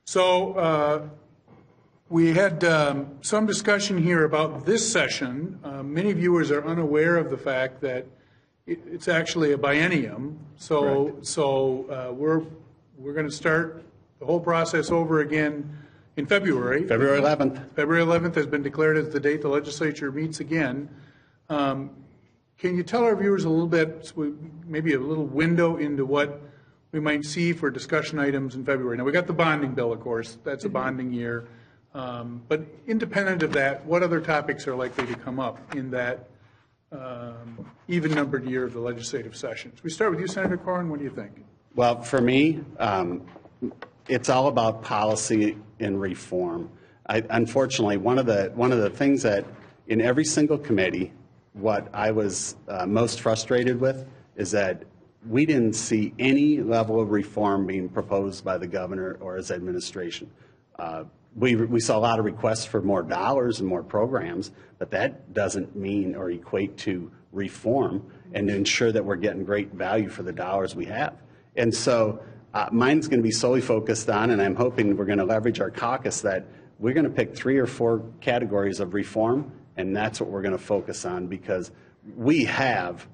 So we had some discussion here about this session. Many viewers are unaware of the fact that it's actually a biennium. So we're going to start the whole process over again in February. February 11th. February 11th has been declared as the date the legislature meets again. Can you tell our viewers a little bit, maybe a little window into what we might see for discussion items in February? Now, we got the bonding bill, of course. That's a bonding year. But independent of that, what other topics are likely to come up in that even-numbered year of the legislative sessions? We start with you, Senator Corwin. What do you think? Well, for me, it's all about policy and reform. Unfortunately, one of the things that in every single committee, what I was most frustrated with is that we didn't see any level of reform being proposed by the governor or his administration. We saw a lot of requests for more dollars and more programs, but that doesn't mean or equate to reform and to ensure that we're getting great value for the dollars we have. And so mine's going to be solely focused on, and I'm hoping we're going to leverage our caucus, that we're going to pick 3 or 4 categories of reform, and that's what we're going to focus on, because we have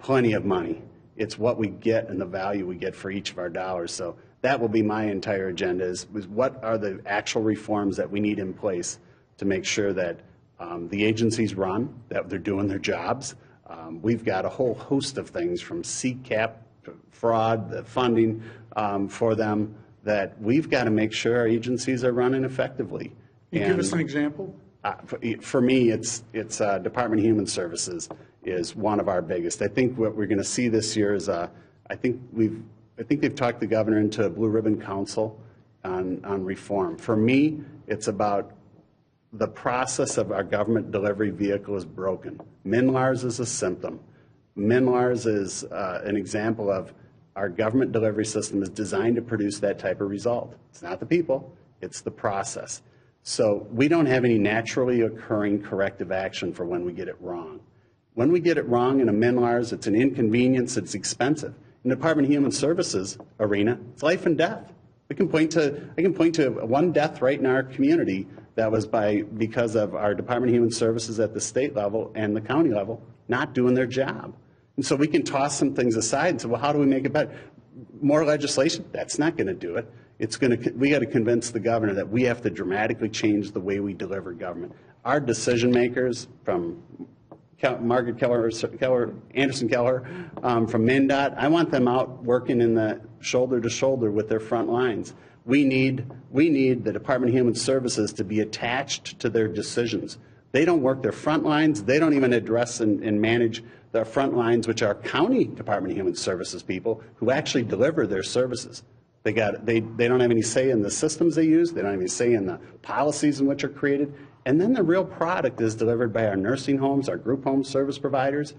plenty of money. It's what we get and the value we get for each of our dollars. So that will be my entire agenda, is what are the actual reforms that we need in place to make sure that the agencies run, that they're doing their jobs. We've got a whole host of things from CCAP, to fraud, the funding for them, that we've got to make sure our agencies are running effectively. Can you give us an example? For me, it's Department of Human Services is one of our biggest. I think what we're going to see this year is I think they've talked the governor into a Blue Ribbon Council on reform. For me, it's about the process of our government delivery vehicle is broken. MNLARS is a symptom. MNLARS is an example of our government delivery system is designed to produce that type of result. It's not the people, it's the process. So we don't have any naturally occurring corrective action for when we get it wrong. When we get it wrong in a MNLARS, it's an inconvenience, it's expensive. In the Department of Human Services arena, it's life and death. I can point to one death right in our community that was because of our Department of Human Services at the state level and the county level not doing their job. And so we can toss some things aside and say, well, how do we make it better? More legislation? That's not going to do it. We got to convince the governor that we have to dramatically change the way we deliver government. Our decision makers, from Margaret Anderson Keller from MnDOT, I want them out working in the shoulder to shoulder with their front lines. We need the Department of Human Services to be attached to their decisions. They don't work their front lines. They don't even address and manage their front lines, which are county Department of Human Services people who actually deliver their services. They don't have any say in the systems they use. They don't have any say in the policies in which are created. And then the real product is delivered by our nursing homes, our group home service providers.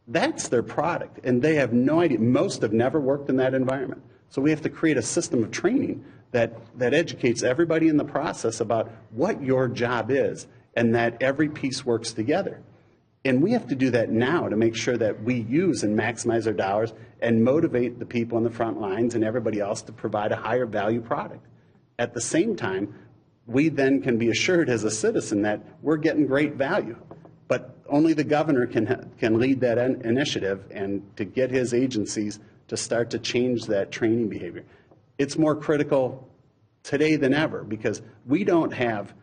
That's their product, and they have no idea. Most have never worked in that environment. So we have to create a system of training that educates everybody in the process about what your job is and that every piece works together. And we have to do that now to make sure that we use and maximize our dollars and motivate the people on the front lines and everybody else to provide a higher value product. At the same time, we then can be assured as a citizen that we're getting great value. But only the governor can lead that initiative and to get his agencies to start to change that training behavior. It's more critical today than ever because we don't have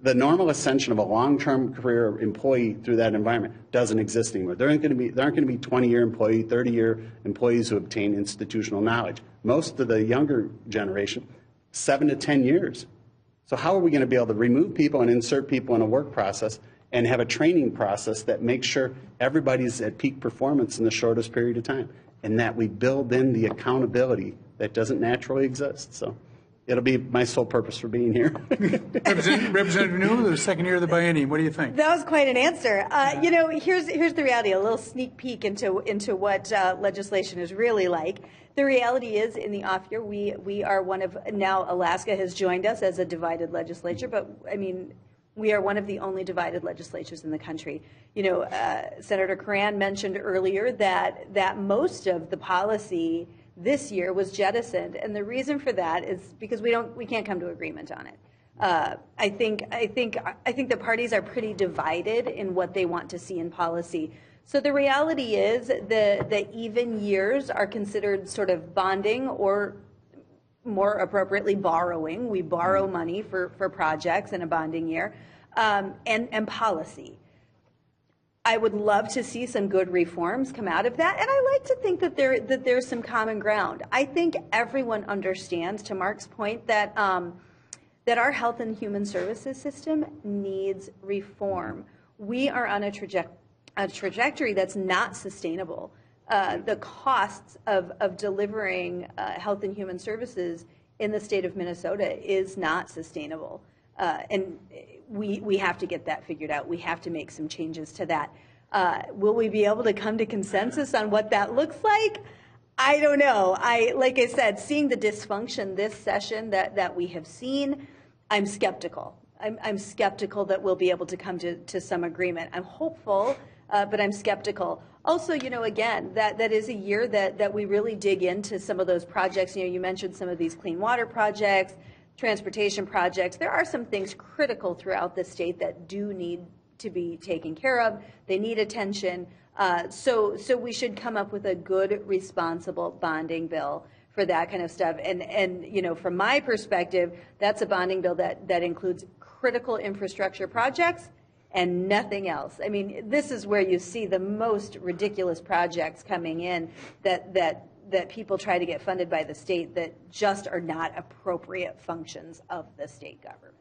the normal ascension of a long-term career employee through that environment doesn't exist anymore. There aren't going to be 20-year employee, 30-year employees who obtain institutional knowledge. Most of the younger generation, 7 to 10 years. So how are we going to be able to remove people and insert people in a work process and have a training process that makes sure everybody's at peak performance in the shortest period of time, and that we build in the accountability that doesn't naturally exist? So it'll be my sole purpose for being here. Representative Newell, the second year of the biennium, what do you think? That was quite an answer. You know, here's the reality, a little sneak peek into what legislation is really like. The reality is, in the off year, we are one of, now Alaska has joined us as a divided legislature, but I mean, we are one of the only divided legislatures in the country. You know, Senator Curran mentioned earlier that most of the policy this year was jettisoned. And the reason for that is because we can't come to agreement on it. I think the parties are pretty divided in what they want to see in policy. So the reality is the even years are considered sort of bonding, or more appropriately borrowing. We borrow money for projects in a bonding year, and policy. I would love to see some good reforms come out of that, and I like to think that there's some common ground. I think everyone understands, to Mark's point, that that our health and human services system needs reform. We are on a trajectory that's not sustainable. The costs of delivering health and human services in the state of Minnesota is not sustainable. And we have to get that figured out. We have to make some changes to that. Will we be able to come to consensus on what that looks like? I don't know. Like I said, seeing the dysfunction this session that we have seen, I'm skeptical. I'm skeptical that we'll be able to come to some agreement. I'm hopeful, but I'm skeptical. Also, again, that is a year that we really dig into some of those projects. You mentioned some of these clean water projects, transportation projects. There are some things critical throughout the state that do need to be taken care of. They need attention. So we should come up with a good, responsible bonding bill for that kind of stuff. And from my perspective, that's a bonding bill that includes critical infrastructure projects and nothing else. I mean, this is where you see the most ridiculous projects coming in that people try to get funded by the state that just are not appropriate functions of the state government.